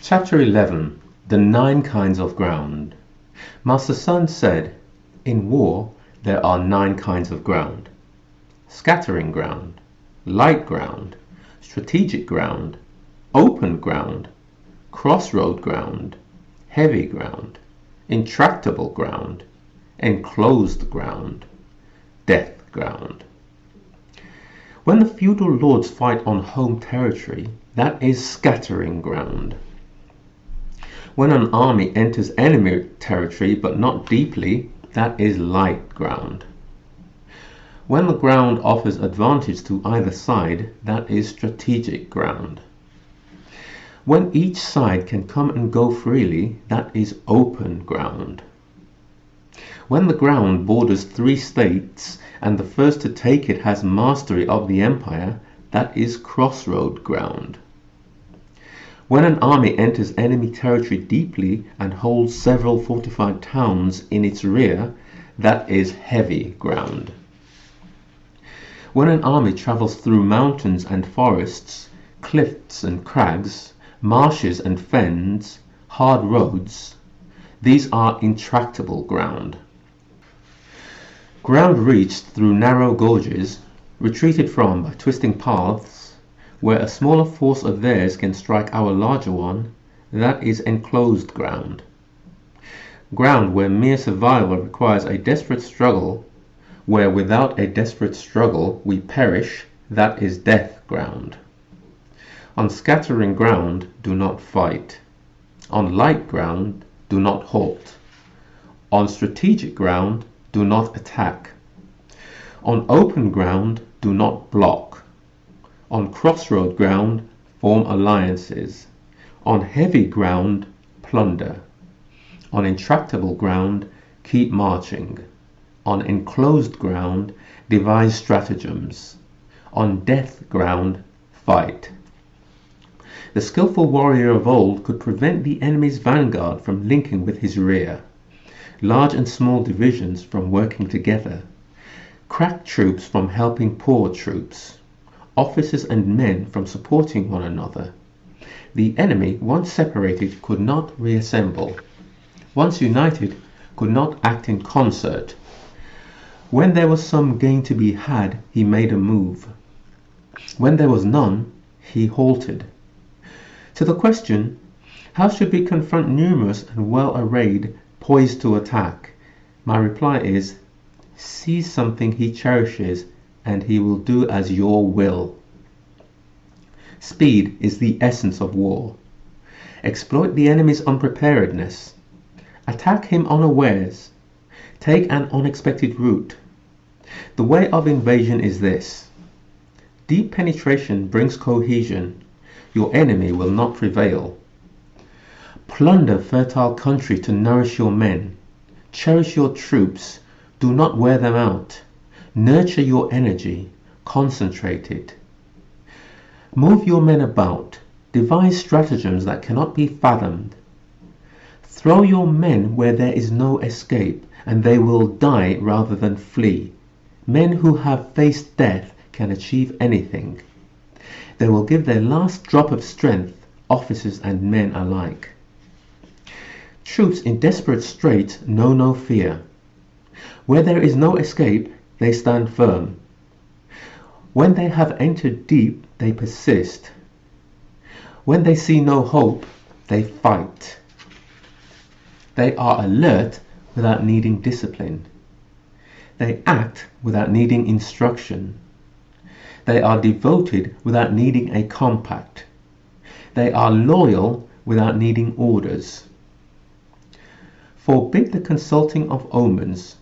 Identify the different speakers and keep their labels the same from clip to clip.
Speaker 1: Chapter 11. The 9 Kinds of Ground. Master Sun said, in war there are 9 kinds of ground. Scattering ground, light ground, strategic ground, open ground, crossroad ground, heavy ground, intractable ground, enclosed ground, death ground. When the feudal lords fight on home territory, that is scattering ground. When an army enters enemy territory but not deeply, that is light ground. When the ground offers advantage to either side, that is strategic ground. When each side can come and go freely, that is open ground. When the ground borders 3 states and the first to take it has mastery of the empire, that is crossroad ground. When an army enters enemy territory deeply and holds several fortified towns in its rear, that is heavy ground. When an army travels through mountains and forests, cliffs and crags, marshes and fens, hard roads, these are intractable ground. Ground reached through narrow gorges, retreated from by twisting paths, where a smaller force of theirs can strike our larger one, that is enclosed ground. Ground where mere survival requires a desperate struggle, where without a desperate struggle we perish, that is death ground. On scattering ground, do not fight. On light ground, do not halt. On strategic ground, do not attack. On open ground, do not block. On crossroad ground, form alliances. On heavy ground, plunder. On intractable ground, keep marching. On enclosed ground, devise stratagems. On death ground, fight. The skillful warrior of old could prevent the enemy's vanguard from linking with his rear, large and small divisions from working together, crack troops from helping poor troops, officers and men from supporting one another. The enemy, once separated, could not reassemble. Once united, could not act in concert. When there was some gain to be had, he made a move. When there was none, he halted. To the question, how should we confront numerous and well-arrayed, poised to attack? My reply is, seize something he cherishes, and he will do as your will. Speed is the essence of war. Exploit the enemy's unpreparedness. Attack him unawares. Take an unexpected route. The way of invasion is this. Deep penetration brings cohesion. Your enemy will not prevail. Plunder fertile country to nourish your men. Cherish your troops. Do not wear them out. Nurture your energy. Concentrate it. Move your men about. Devise stratagems that cannot be fathomed. Throw your men where there is no escape, and they will die rather than flee. Men who have faced death can achieve anything. They will give their last drop of strength, officers and men alike. Troops in desperate straits know no fear. Where there is no escape, they stand firm. When they have entered deep, they persist. When they see no hope, they fight. They are alert without needing discipline. They act without needing instruction. They are devoted without needing a compact. They are loyal without needing orders. Forbid the consulting of omens.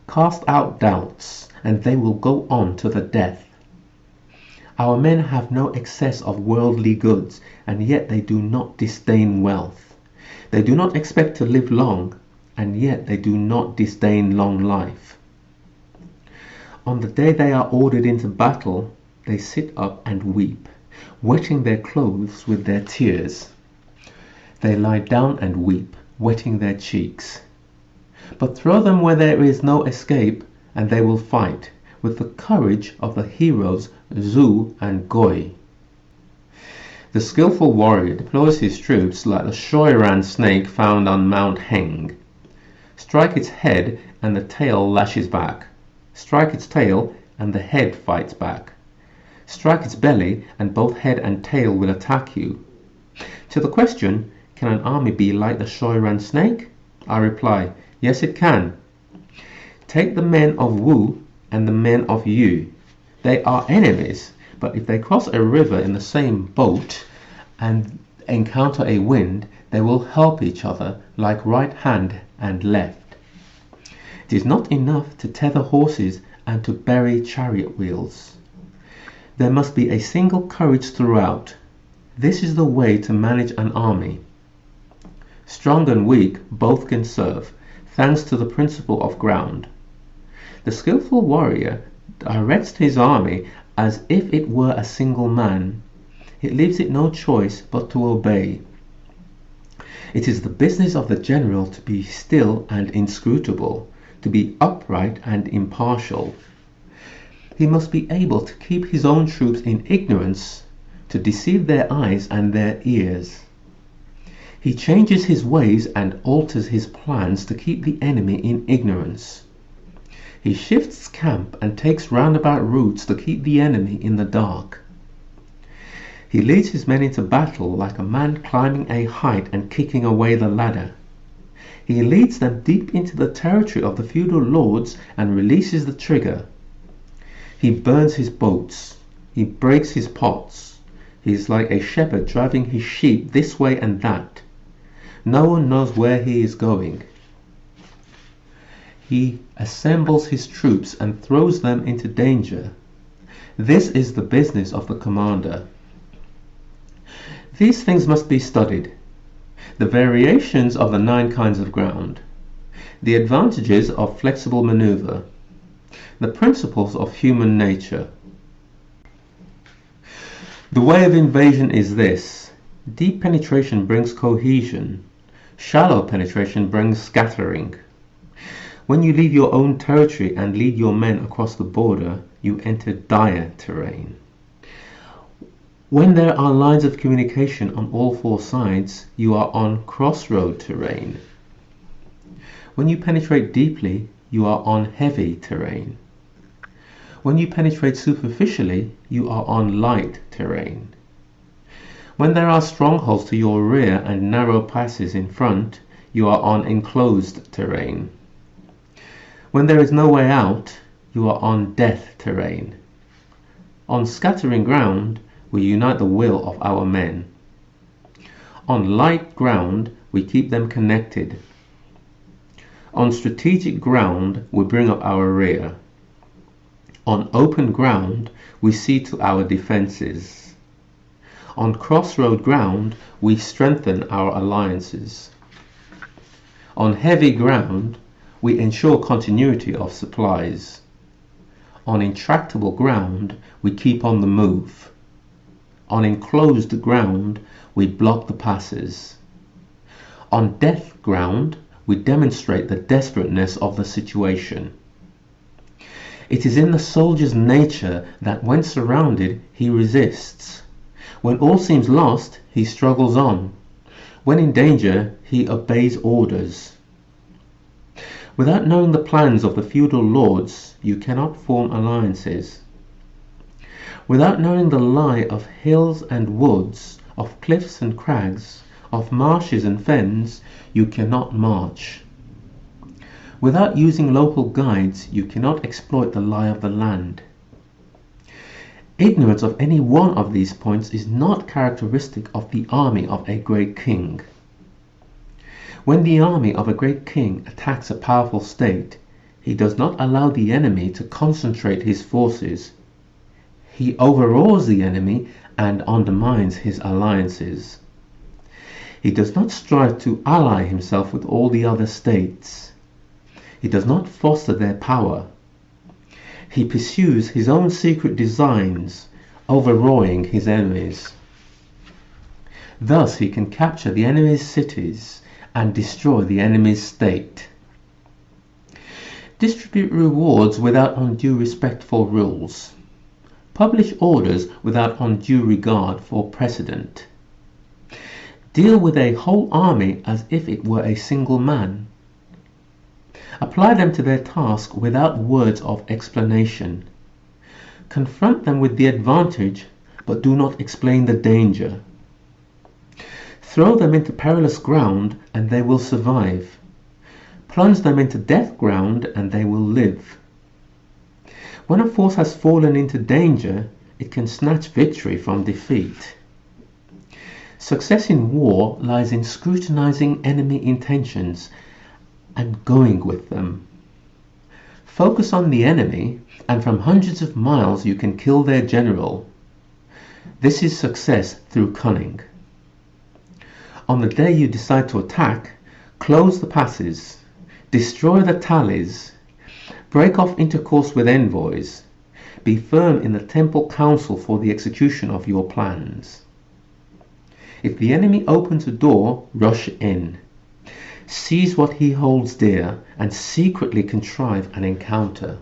Speaker 1: Cast out doubts, and they will go on to the death. Our men have no excess of worldly goods, and yet they do not disdain wealth. They do not expect to live long, and yet they do not disdain long life. On the day they are ordered into battle, they sit up and weep, wetting their clothes with their tears. They lie down and weep, wetting their cheeks. But throw them where there is no escape, and they will fight, with the courage of the heroes Tzu and Goi. The skillful warrior deploys his troops like the Shoiran snake found on Mount Heng. Strike its head and the tail lashes back. Strike its tail and the head fights back. Strike its belly and both head and tail will attack you. To the question, can an army be like the Shoiran snake? I reply, yes it can. Take the men of Wu and the men of Yu. They are enemies, but if they cross a river in the same boat and encounter a wind, they will help each other like right hand and left. It is not enough to tether horses and to bury chariot wheels. There must be a single courage throughout. This is the way to manage an army. Strong and weak both can serve, thanks to the principle of ground. The skillful warrior directs his army as if it were a single man. It leaves it no choice but to obey. It is the business of the general to be still and inscrutable, to be upright and impartial. He must be able to keep his own troops in ignorance, to deceive their eyes and their ears. He changes his ways and alters his plans to keep the enemy in ignorance. He shifts camp and takes roundabout routes to keep the enemy in the dark. He leads his men into battle like a man climbing a height and kicking away the ladder. He leads them deep into the territory of the feudal lords and releases the trigger. He burns his boats. He breaks his pots. He is like a shepherd driving his sheep this way and that. No one knows where he is going. He assembles his troops and throws them into danger. This is the business of the commander. These things must be studied. The variations of the 9 kinds of ground, the advantages of flexible maneuver, the principles of human nature. The way of invasion is this: deep penetration brings cohesion, shallow penetration brings scattering. When you leave your own territory and lead your men across the border, you enter dire terrain. When there are lines of communication on all 4 sides, you are on crossroad terrain. When you penetrate deeply, you are on heavy terrain. When you penetrate superficially, you are on light terrain. When there are strongholds to your rear and narrow passes in front, you are on enclosed terrain. When there is no way out, you are on death terrain. On scattering ground, we unite the will of our men. On light ground, we keep them connected. On strategic ground, we bring up our rear. On open ground, we see to our defenses. On crossroad ground, we strengthen our alliances. On heavy ground, we ensure continuity of supplies. On intractable ground, we keep on the move. On enclosed ground, we block the passes. On death ground, we demonstrate the desperateness of the situation. It is in the soldier's nature that when surrounded, he resists. When all seems lost, he struggles on. When in danger, he obeys orders. Without knowing the plans of the feudal lords, you cannot form alliances. Without knowing the lie of hills and woods, of cliffs and crags, of marshes and fens, you cannot march. Without using local guides, you cannot exploit the lie of the land. Ignorance of any one of these points is not characteristic of the army of a great king. When the army of a great king attacks a powerful state, he does not allow the enemy to concentrate his forces. He overawes the enemy and undermines his alliances. He does not strive to ally himself with all the other states. He does not foster their power. He pursues his own secret designs, overawing his enemies. Thus he can capture the enemy's cities and destroy the enemy's state. Distribute rewards without undue respect for rules. Publish orders without undue regard for precedent. Deal with a whole army as if it were a single man. Apply them to their task without words of explanation. Confront them with the advantage, but do not explain the danger. Throw them into perilous ground, and they will survive. Plunge them into death ground, and they will live. When a force has fallen into danger, it can snatch victory from defeat. Success in war lies in scrutinizing enemy intentions and going with them. Focus on the enemy, and from hundreds of miles you can kill their general. This is success through cunning. On the day you decide to attack, close the passes, destroy the tallies, break off intercourse with envoys, be firm in the temple council for the execution of your plans. If the enemy opens a door, rush in. Seize what he holds dear and secretly contrive an encounter.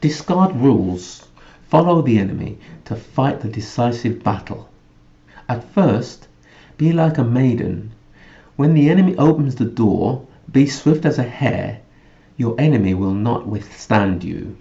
Speaker 1: Discard rules. Follow the enemy to fight the decisive battle. At first, be like a maiden. When the enemy opens the door, be swift as a hare. Your enemy will not withstand you.